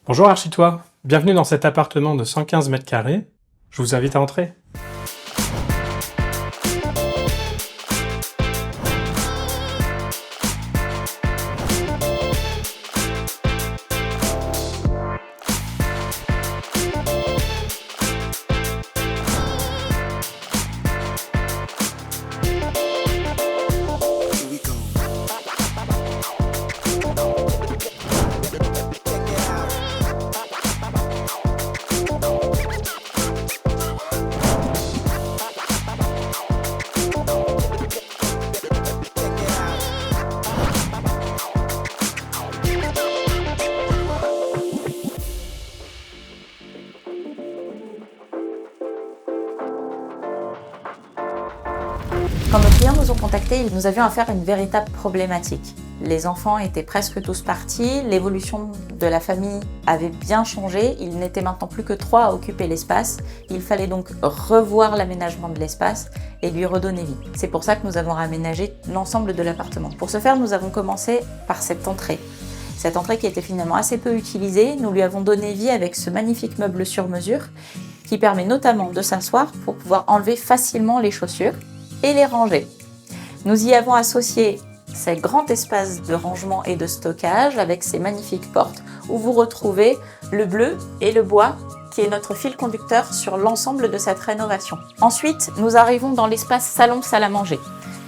Bonjour Architois, bienvenue dans cet appartement de 115 mètres carrés. Je vous invite à entrer. Quand nos clients nous ont contactés, nous avions affaire à une véritable problématique. Les enfants étaient presque tous partis, l'évolution de la famille avait bien changé, il n'était maintenant plus que 3 à occuper l'espace. Il fallait donc revoir l'aménagement de l'espace et lui redonner vie. C'est pour ça que nous avons réaménagé l'ensemble de l'appartement. Pour ce faire, nous avons commencé par cette entrée. Cette entrée qui était finalement assez peu utilisée, nous lui avons donné vie avec ce magnifique meuble sur mesure qui permet notamment de s'asseoir pour pouvoir enlever facilement les chaussures et les ranger. Nous y avons associé ces grands espaces de rangement et de stockage avec ces magnifiques portes où vous retrouvez le bleu et le bois qui est notre fil conducteur sur l'ensemble de cette rénovation. Ensuite, nous arrivons dans l'espace salon-salle à manger.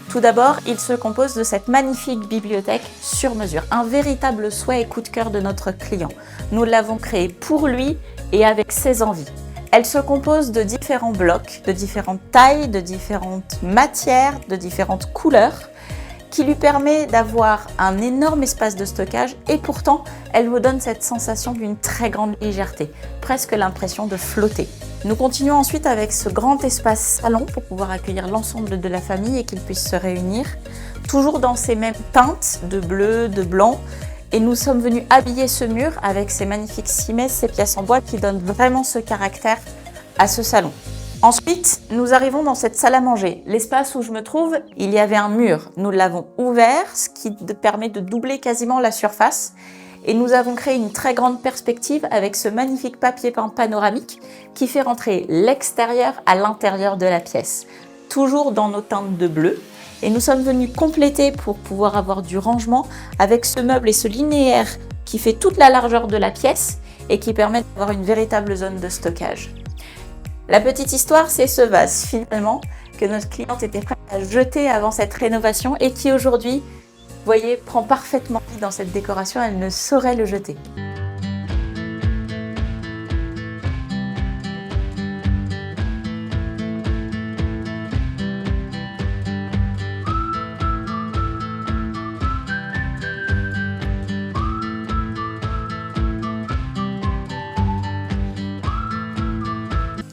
Tout d'abord, il se compose de cette magnifique bibliothèque sur mesure, un véritable souhait et coup de cœur de notre client. Nous l'avons créé pour lui et avec ses envies. Elle se compose de différents blocs, de différentes tailles, de différentes matières, de différentes couleurs, qui lui permet d'avoir un énorme espace de stockage et pourtant, elle vous donne cette sensation d'une très grande légèreté, presque l'impression de flotter. Nous continuons ensuite avec ce grand espace salon pour pouvoir accueillir l'ensemble de la famille et qu'ils puissent se réunir, toujours dans ces mêmes teintes de bleu, de blanc. Et nous sommes venus habiller ce mur avec ces magnifiques cimaises, ces pièces en bois qui donnent vraiment ce caractère à ce salon. Ensuite, nous arrivons dans cette salle à manger. L'espace où je me trouve, il y avait un mur. Nous l'avons ouvert, ce qui permet de doubler quasiment la surface. Et nous avons créé une très grande perspective avec ce magnifique papier peint panoramique qui fait rentrer l'extérieur à l'intérieur de la pièce. Toujours dans nos teintes de bleu. Et nous sommes venus compléter pour pouvoir avoir du rangement avec ce meuble et ce linéaire qui fait toute la largeur de la pièce et qui permet d'avoir une véritable zone de stockage. La petite histoire, c'est ce vase finalement que notre cliente était prête à jeter avant cette rénovation et qui aujourd'hui, vous voyez, prend parfaitement vie dans cette décoration, elle ne saurait le jeter.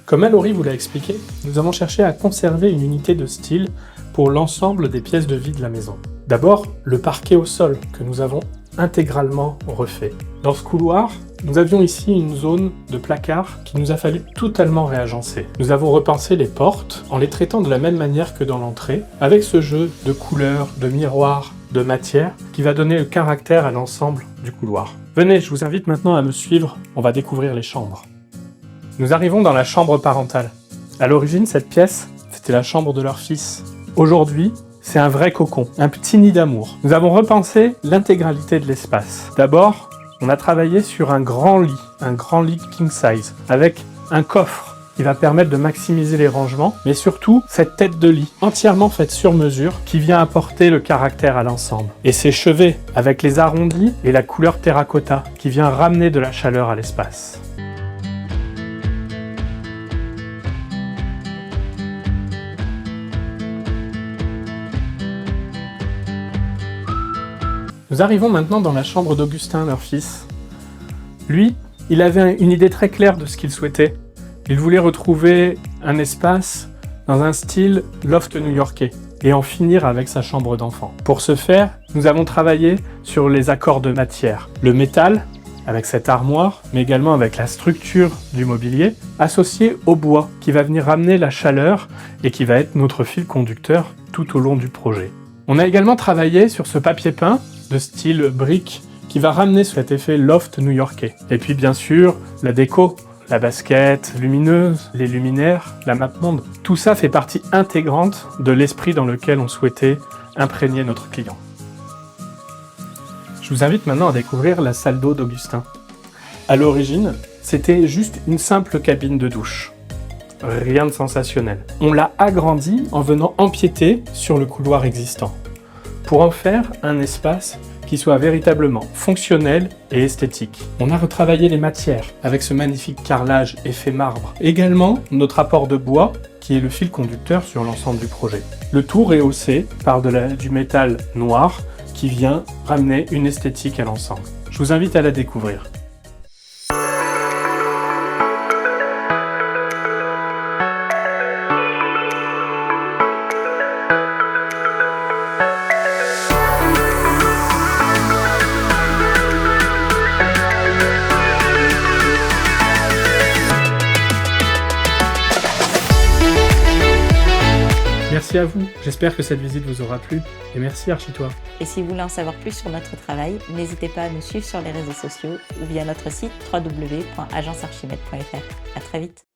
Comme Mallory vous l'a expliqué, nous avons cherché à conserver une unité de style pour l'ensemble des pièces de vie de la maison. D'abord, le parquet au sol que nous avons intégralement refait. Dans ce couloir, nous avions ici une zone de placard qu'il nous a fallu totalement réagencer. Nous avons repensé les portes en les traitant de la même manière que dans l'entrée, avec ce jeu de couleurs, de miroirs, de matière qui va donner le caractère à l'ensemble du couloir. Venez, je vous invite maintenant à me suivre, on va découvrir les chambres. Nous arrivons dans la chambre parentale. À l'origine, cette pièce, c'était la chambre de leur fils. Aujourd'hui, c'est un vrai cocon, un petit nid d'amour. Nous avons repensé l'intégralité de l'espace. D'abord, on a travaillé sur un grand lit king size, avec un coffre qui va permettre de maximiser les rangements, mais surtout cette tête de lit entièrement faite sur mesure qui vient apporter le caractère à l'ensemble. Et ces chevets avec les arrondis et la couleur terracotta qui vient ramener de la chaleur à l'espace. Nous arrivons maintenant dans la chambre d'Augustin, leur fils. Lui, il avait une idée très claire de ce qu'il souhaitait. Il voulait retrouver un espace dans un style loft new-yorkais et en finir avec sa chambre d'enfant. Pour ce faire, nous avons travaillé sur les accords de matière. Le métal, avec cette armoire, mais également avec la structure du mobilier, associé au bois, qui va venir ramener la chaleur et qui va être notre fil conducteur tout au long du projet. On a également travaillé sur ce papier peint de style brique qui va ramener cet effet loft new-yorkais. Et puis bien sûr, la déco, la basket lumineuse, les luminaires, la map monde. Tout ça fait partie intégrante de l'esprit dans lequel on souhaitait imprégner notre client. Je vous invite maintenant à découvrir la salle d'eau d'Augustin. À l'origine, c'était juste une simple cabine de douche. Rien de sensationnel. On l'a agrandi en venant empiéter sur le couloir existant, pour en faire un espace qui soit véritablement fonctionnel et esthétique. On a retravaillé les matières avec ce magnifique carrelage effet marbre. Également, notre apport de bois qui est le fil conducteur sur l'ensemble du projet. Le tout rehaussé par du métal noir qui vient ramener une esthétique à l'ensemble. Je vous invite à la découvrir. Merci à vous, j'espère que cette visite vous aura plu et merci Architois. Et si vous voulez en savoir plus sur notre travail, n'hésitez pas à nous suivre sur les réseaux sociaux ou via notre site www.agencearchimède.fr. À très vite.